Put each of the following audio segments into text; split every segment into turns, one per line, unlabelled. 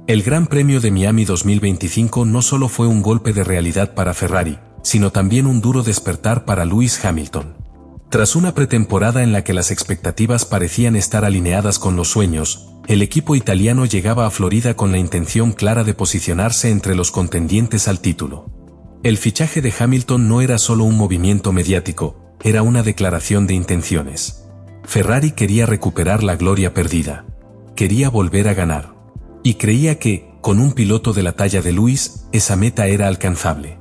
El Gran Premio de Miami 2025 no solo fue un golpe de realidad para Ferrari, sino también un duro despertar para Lewis Hamilton. Tras una pretemporada en la que las expectativas parecían estar alineadas con los sueños, el equipo italiano llegaba a Florida con la intención clara de posicionarse entre los contendientes al título. El fichaje de Hamilton no era solo un movimiento mediático, era una declaración de intenciones. Ferrari quería recuperar la gloria perdida. Quería volver a ganar. Y creía que, con un piloto de la talla de Lewis, esa meta era alcanzable.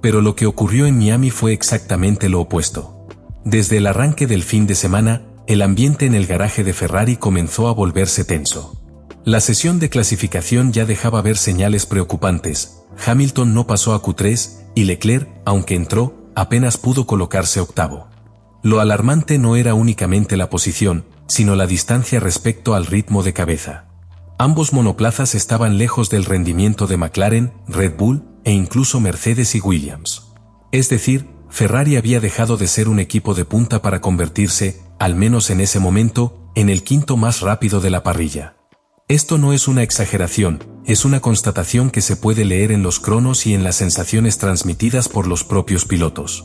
Pero lo que ocurrió en Miami fue exactamente lo opuesto. Desde el arranque del fin de semana, el ambiente en el garaje de Ferrari comenzó a volverse tenso. La sesión de clasificación ya dejaba ver señales preocupantes. Hamilton no pasó a Q3, y Leclerc, aunque entró, apenas pudo colocarse octavo. Lo alarmante no era únicamente la posición, sino la distancia respecto al ritmo de cabeza. Ambos monoplazas estaban lejos del rendimiento de McLaren, Red Bull, e incluso Mercedes y Williams. Es decir, Ferrari había dejado de ser un equipo de punta para convertirse, al menos en ese momento, en el quinto más rápido de la parrilla. Esto no es una exageración, es una constatación que se puede leer en los cronos y en las sensaciones transmitidas por los propios pilotos.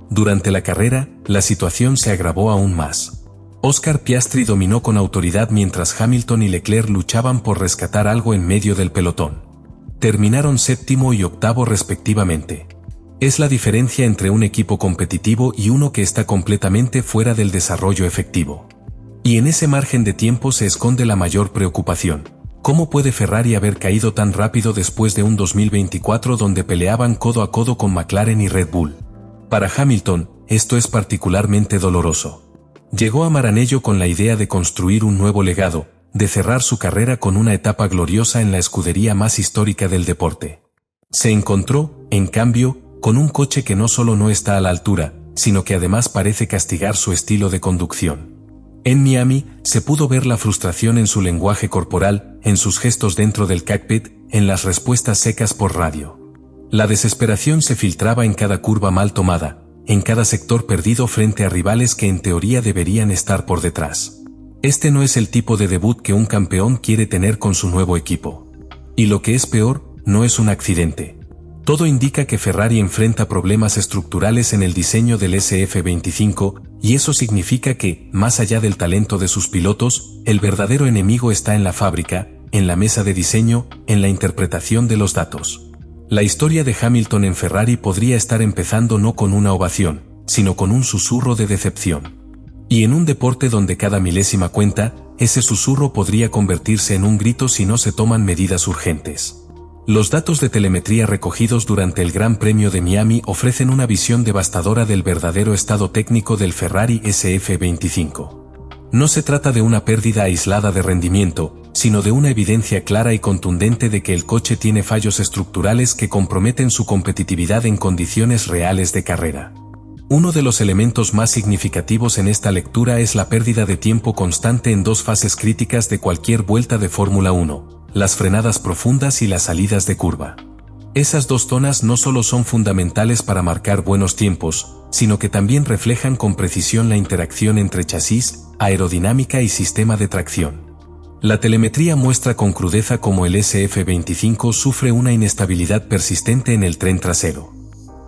Durante la carrera, la situación se agravó aún más. Oscar Piastri dominó con autoridad mientras Hamilton y Leclerc luchaban por rescatar algo en medio del pelotón. Terminaron séptimo y octavo respectivamente. Es la diferencia entre un equipo competitivo y uno que está completamente fuera del desarrollo efectivo. Y en ese margen de tiempo se esconde la mayor preocupación. ¿Cómo puede Ferrari haber caído tan rápido después de un 2024 donde peleaban codo a codo con McLaren y Red Bull? Para Hamilton, esto es particularmente doloroso. Llegó a Maranello con la idea de construir un nuevo legado, de cerrar su carrera con una etapa gloriosa en la escudería más histórica del deporte. Se encontró, en cambio, con un coche que no solo no está a la altura, sino que además parece castigar su estilo de conducción. En Miami, se pudo ver la frustración en su lenguaje corporal, en sus gestos dentro del cockpit, en las respuestas secas por radio. La desesperación se filtraba en cada curva mal tomada, en cada sector perdido frente a rivales que en teoría deberían estar por detrás. Este no es el tipo de debut que un campeón quiere tener con su nuevo equipo. Y lo que es peor, no es un accidente. Todo indica que Ferrari enfrenta problemas estructurales en el diseño del SF25, y eso significa que, más allá del talento de sus pilotos, el verdadero enemigo está en la fábrica, en la mesa de diseño, en la interpretación de los datos. La historia de Hamilton en Ferrari podría estar empezando no con una ovación, sino con un susurro de decepción. Y en un deporte donde cada milésima cuenta, ese susurro podría convertirse en un grito si no se toman medidas urgentes. Los datos de telemetría recogidos durante el Gran Premio de Miami ofrecen una visión devastadora del verdadero estado técnico del Ferrari SF25. No se trata de una pérdida aislada de rendimiento, sino de una evidencia clara y contundente de que el coche tiene fallos estructurales que comprometen su competitividad en condiciones reales de carrera. Uno de los elementos más significativos en esta lectura es la pérdida de tiempo constante en dos fases críticas de cualquier vuelta de Fórmula 1. Las frenadas profundas y las salidas de curva. Esas dos zonas no solo son fundamentales para marcar buenos tiempos, sino que también reflejan con precisión la interacción entre chasis, aerodinámica y sistema de tracción. La telemetría muestra con crudeza cómo el SF25 sufre una inestabilidad persistente en el tren trasero.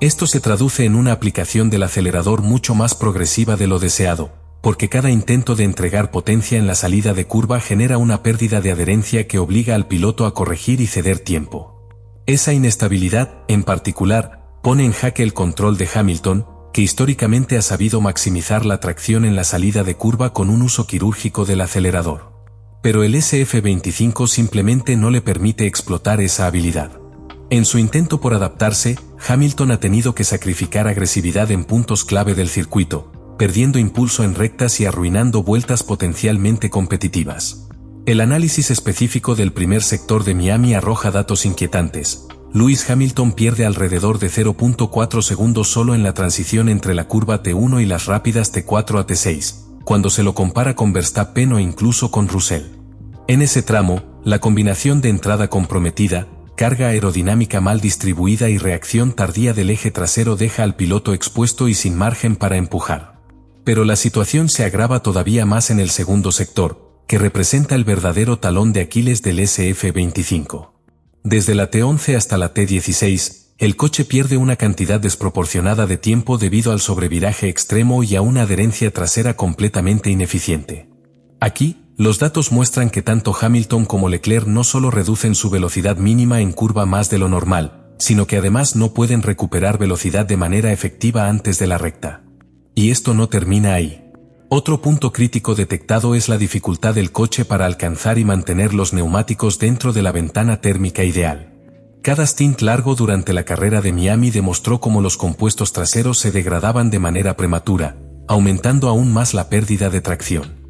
Esto se traduce en una aplicación del acelerador mucho más progresiva de lo deseado, porque cada intento de entregar potencia en la salida de curva genera una pérdida de adherencia que obliga al piloto a corregir y ceder tiempo. Esa inestabilidad, en particular, pone en jaque el control de Hamilton, que históricamente ha sabido maximizar la tracción en la salida de curva con un uso quirúrgico del acelerador. Pero el SF25 simplemente no le permite explotar esa habilidad. En su intento por adaptarse, Hamilton ha tenido que sacrificar agresividad en puntos clave del circuito, perdiendo impulso en rectas y arruinando vueltas potencialmente competitivas. El análisis específico del primer sector de Miami arroja datos inquietantes. Lewis Hamilton pierde alrededor de 0.4 segundos solo en la transición entre la curva T1 y las rápidas T4 a T6, cuando se lo compara con Verstappen o incluso con Russell. En ese tramo, la combinación de entrada comprometida, carga aerodinámica mal distribuida y reacción tardía del eje trasero deja al piloto expuesto y sin margen para empujar. Pero la situación se agrava todavía más en el segundo sector, que representa el verdadero talón de Aquiles del SF25. Desde la T11 hasta la T16, el coche pierde una cantidad desproporcionada de tiempo debido al sobreviraje extremo y a una adherencia trasera completamente ineficiente. Aquí, los datos muestran que tanto Hamilton como Leclerc no solo reducen su velocidad mínima en curva más de lo normal, sino que además no pueden recuperar velocidad de manera efectiva antes de la recta. Y esto no termina ahí. Otro punto crítico detectado es la dificultad del coche para alcanzar y mantener los neumáticos dentro de la ventana térmica ideal. Cada stint largo durante la carrera de Miami demostró cómo los compuestos traseros se degradaban de manera prematura, aumentando aún más la pérdida de tracción.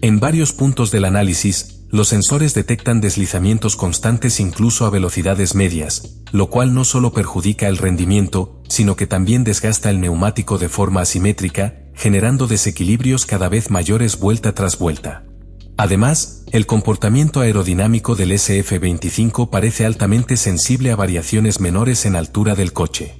En varios puntos del análisis, los sensores detectan deslizamientos constantes incluso a velocidades medias, lo cual no solo perjudica el rendimiento, sino que también desgasta el neumático de forma asimétrica, generando desequilibrios cada vez mayores vuelta tras vuelta. Además, el comportamiento aerodinámico del SF25 parece altamente sensible a variaciones menores en altura del coche.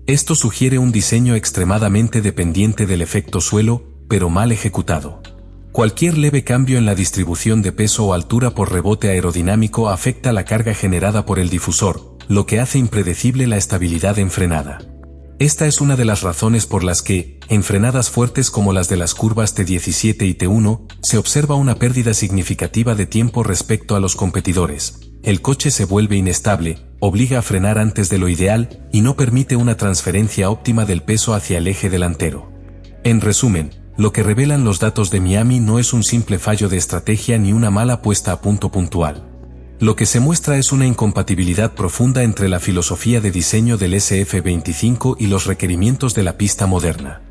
Esto sugiere un diseño extremadamente dependiente del efecto suelo, pero mal ejecutado. Cualquier leve cambio en la distribución de peso o altura por rebote aerodinámico afecta la carga generada por el difusor, lo que hace impredecible la estabilidad en frenada. Esta es una de las razones por las que, en frenadas fuertes como las de las curvas T17 y T1, se observa una pérdida significativa de tiempo respecto a los competidores. El coche se vuelve inestable, obliga a frenar antes de lo ideal y no permite una transferencia óptima del peso hacia el eje delantero. En resumen, lo que revelan los datos de Miami no es un simple fallo de estrategia ni una mala puesta a punto puntual. Lo que se muestra es una incompatibilidad profunda entre la filosofía de diseño del SF25 y los requerimientos de la pista moderna.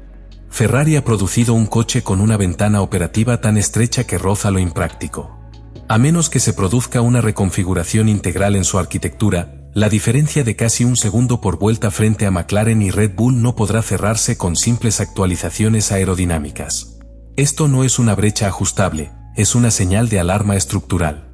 Ferrari ha producido un coche con una ventana operativa tan estrecha que roza lo impráctico. A menos que se produzca una reconfiguración integral en su arquitectura, la diferencia de casi un segundo por vuelta frente a McLaren y Red Bull no podrá cerrarse con simples actualizaciones aerodinámicas. Esto no es una brecha ajustable, es una señal de alarma estructural.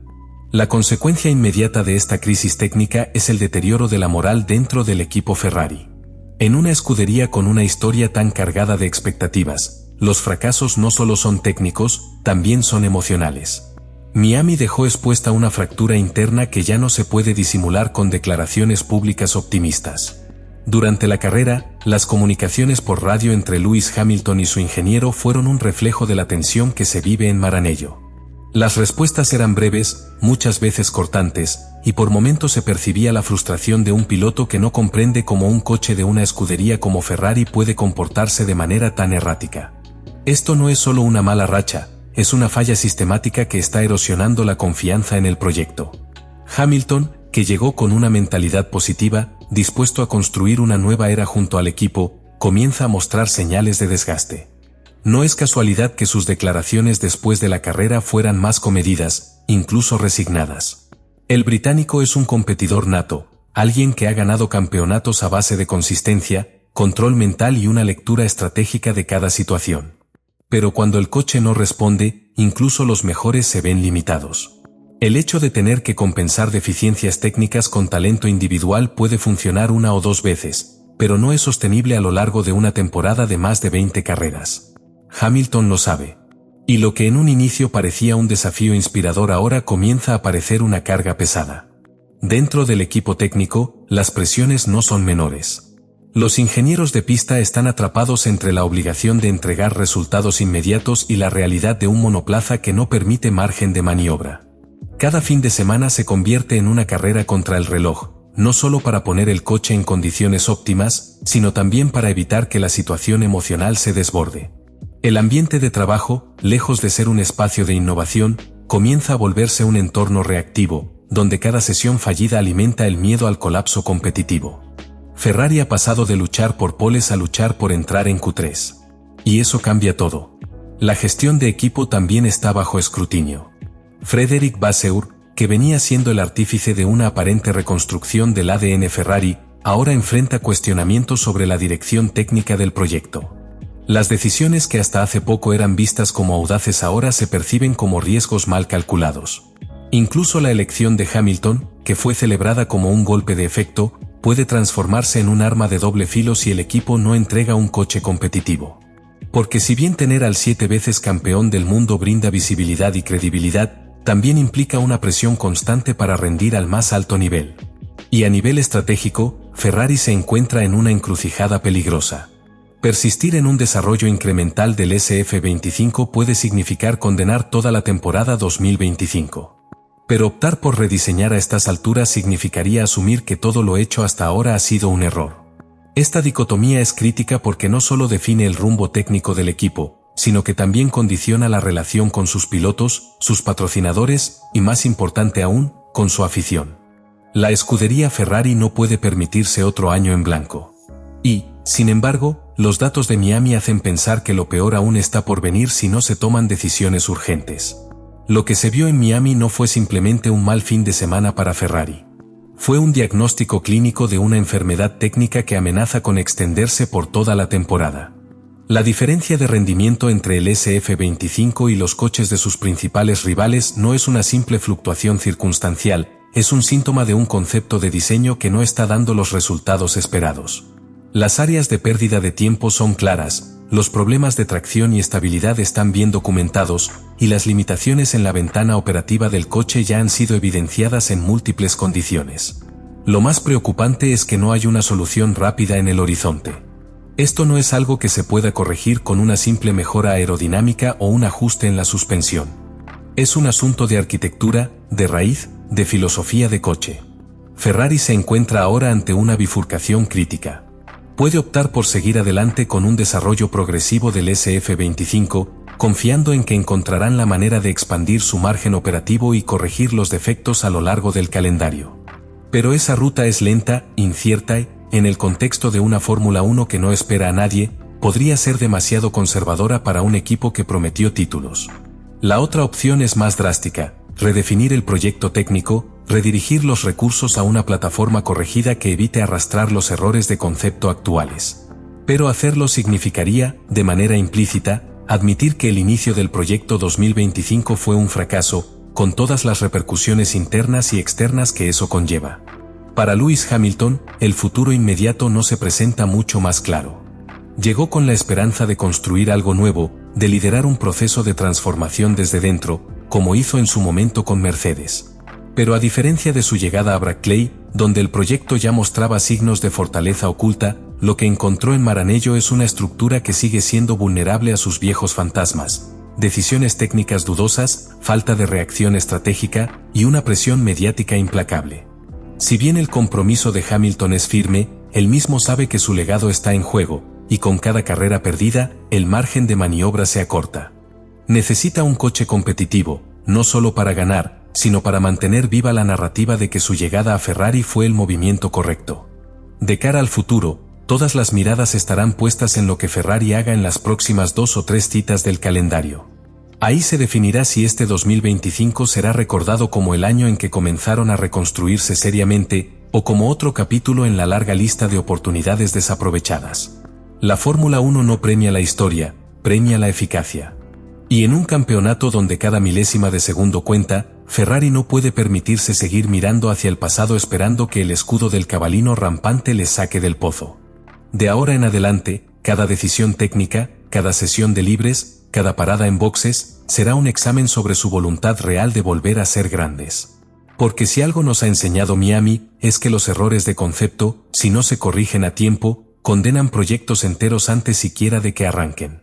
La consecuencia inmediata de esta crisis técnica es el deterioro de la moral dentro del equipo Ferrari. En una escudería con una historia tan cargada de expectativas, los fracasos no solo son técnicos, también son emocionales. Miami dejó expuesta una fractura interna que ya no se puede disimular con declaraciones públicas optimistas. Durante la carrera, las comunicaciones por radio entre Lewis Hamilton y su ingeniero fueron un reflejo de la tensión que se vive en Maranello. Las respuestas eran breves, muchas veces cortantes, y por momentos se percibía la frustración de un piloto que no comprende cómo un coche de una escudería como Ferrari puede comportarse de manera tan errática. Esto no es solo una mala racha, es una falla sistemática que está erosionando la confianza en el proyecto. Hamilton, que llegó con una mentalidad positiva, dispuesto a construir una nueva era junto al equipo, comienza a mostrar señales de desgaste. No es casualidad que sus declaraciones después de la carrera fueran más comedidas, incluso resignadas. El británico es un competidor nato, alguien que ha ganado campeonatos a base de consistencia, control mental y una lectura estratégica de cada situación. Pero cuando el coche no responde, incluso los mejores se ven limitados. El hecho de tener que compensar deficiencias técnicas con talento individual puede funcionar una o dos veces, pero no es sostenible a lo largo de una temporada de más de 20 carreras. Hamilton lo sabe. Y lo que en un inicio parecía un desafío inspirador ahora comienza a parecer una carga pesada. Dentro del equipo técnico, las presiones no son menores. Los ingenieros de pista están atrapados entre la obligación de entregar resultados inmediatos y la realidad de un monoplaza que no permite margen de maniobra. Cada fin de semana se convierte en una carrera contra el reloj, no solo para poner el coche en condiciones óptimas, sino también para evitar que la situación emocional se desborde. El ambiente de trabajo, lejos de ser un espacio de innovación, comienza a volverse un entorno reactivo, donde cada sesión fallida alimenta el miedo al colapso competitivo. Ferrari ha pasado de luchar por poles a luchar por entrar en Q3. Y eso cambia todo. La gestión de equipo también está bajo escrutinio. Frédéric Vasseur, que venía siendo el artífice de una aparente reconstrucción del ADN Ferrari, ahora enfrenta cuestionamientos sobre la dirección técnica del proyecto. Las decisiones que hasta hace poco eran vistas como audaces ahora se perciben como riesgos mal calculados. Incluso la elección de Hamilton, que fue celebrada como un golpe de efecto, puede transformarse en un arma de doble filo si el equipo no entrega un coche competitivo. Porque si bien tener al 7 veces campeón del mundo brinda visibilidad y credibilidad, también implica una presión constante para rendir al más alto nivel. Y a nivel estratégico, Ferrari se encuentra en una encrucijada peligrosa. Persistir en un desarrollo incremental del SF25 puede significar condenar toda la temporada 2025. Pero optar por rediseñar a estas alturas significaría asumir que todo lo hecho hasta ahora ha sido un error. Esta dicotomía es crítica porque no solo define el rumbo técnico del equipo, sino que también condiciona la relación con sus pilotos, sus patrocinadores y, más importante aún, con su afición. La escudería Ferrari no puede permitirse otro año en blanco. Y, sin embargo, los datos de Miami hacen pensar que lo peor aún está por venir si no se toman decisiones urgentes. Lo que se vio en Miami no fue simplemente un mal fin de semana para Ferrari. Fue un diagnóstico clínico de una enfermedad técnica que amenaza con extenderse por toda la temporada. La diferencia de rendimiento entre el SF25 y los coches de sus principales rivales no es una simple fluctuación circunstancial, es un síntoma de un concepto de diseño que no está dando los resultados esperados. Las áreas de pérdida de tiempo son claras, los problemas de tracción y estabilidad están bien documentados, y las limitaciones en la ventana operativa del coche ya han sido evidenciadas en múltiples condiciones. Lo más preocupante es que no hay una solución rápida en el horizonte. Esto no es algo que se pueda corregir con una simple mejora aerodinámica o un ajuste en la suspensión. Es un asunto de arquitectura, de raíz, de filosofía de coche. Ferrari se encuentra ahora ante una bifurcación crítica. Puede optar por seguir adelante con un desarrollo progresivo del SF25, confiando en que encontrarán la manera de expandir su margen operativo y corregir los defectos a lo largo del calendario. Pero esa ruta es lenta, incierta y, en el contexto de una Fórmula 1 que no espera a nadie, podría ser demasiado conservadora para un equipo que prometió títulos. La otra opción es más drástica: redefinir el proyecto técnico, redirigir los recursos a una plataforma corregida que evite arrastrar los errores de concepto actuales. Pero hacerlo significaría, de manera implícita, admitir que el inicio del proyecto 2025 fue un fracaso, con todas las repercusiones internas y externas que eso conlleva. Para Lewis Hamilton, el futuro inmediato no se presenta mucho más claro. Llegó con la esperanza de construir algo nuevo, de liderar un proceso de transformación desde dentro, como hizo en su momento con Mercedes. Pero a diferencia de su llegada a Brackley, donde el proyecto ya mostraba signos de fortaleza oculta, lo que encontró en Maranello es una estructura que sigue siendo vulnerable a sus viejos fantasmas: decisiones técnicas dudosas, falta de reacción estratégica y una presión mediática implacable. Si bien el compromiso de Hamilton es firme, él mismo sabe que su legado está en juego, y con cada carrera perdida, el margen de maniobra se acorta. Necesita un coche competitivo, no solo para ganar, sino para mantener viva la narrativa de que su llegada a Ferrari fue el movimiento correcto. De cara al futuro, todas las miradas estarán puestas en lo que Ferrari haga en las próximas 2 o 3 citas del calendario. Ahí se definirá si este 2025 será recordado como el año en que comenzaron a reconstruirse seriamente, o como otro capítulo en la larga lista de oportunidades desaprovechadas. La Fórmula 1 no premia la historia, premia la eficacia. Y en un campeonato donde cada milésima de segundo cuenta, Ferrari no puede permitirse seguir mirando hacia el pasado esperando que el escudo del cabalino rampante les saque del pozo. De ahora en adelante, cada decisión técnica, cada sesión de libres, cada parada en boxes, será un examen sobre su voluntad real de volver a ser grandes. Porque si algo nos ha enseñado Miami, es que los errores de concepto, si no se corrigen a tiempo, condenan proyectos enteros antes siquiera de que arranquen.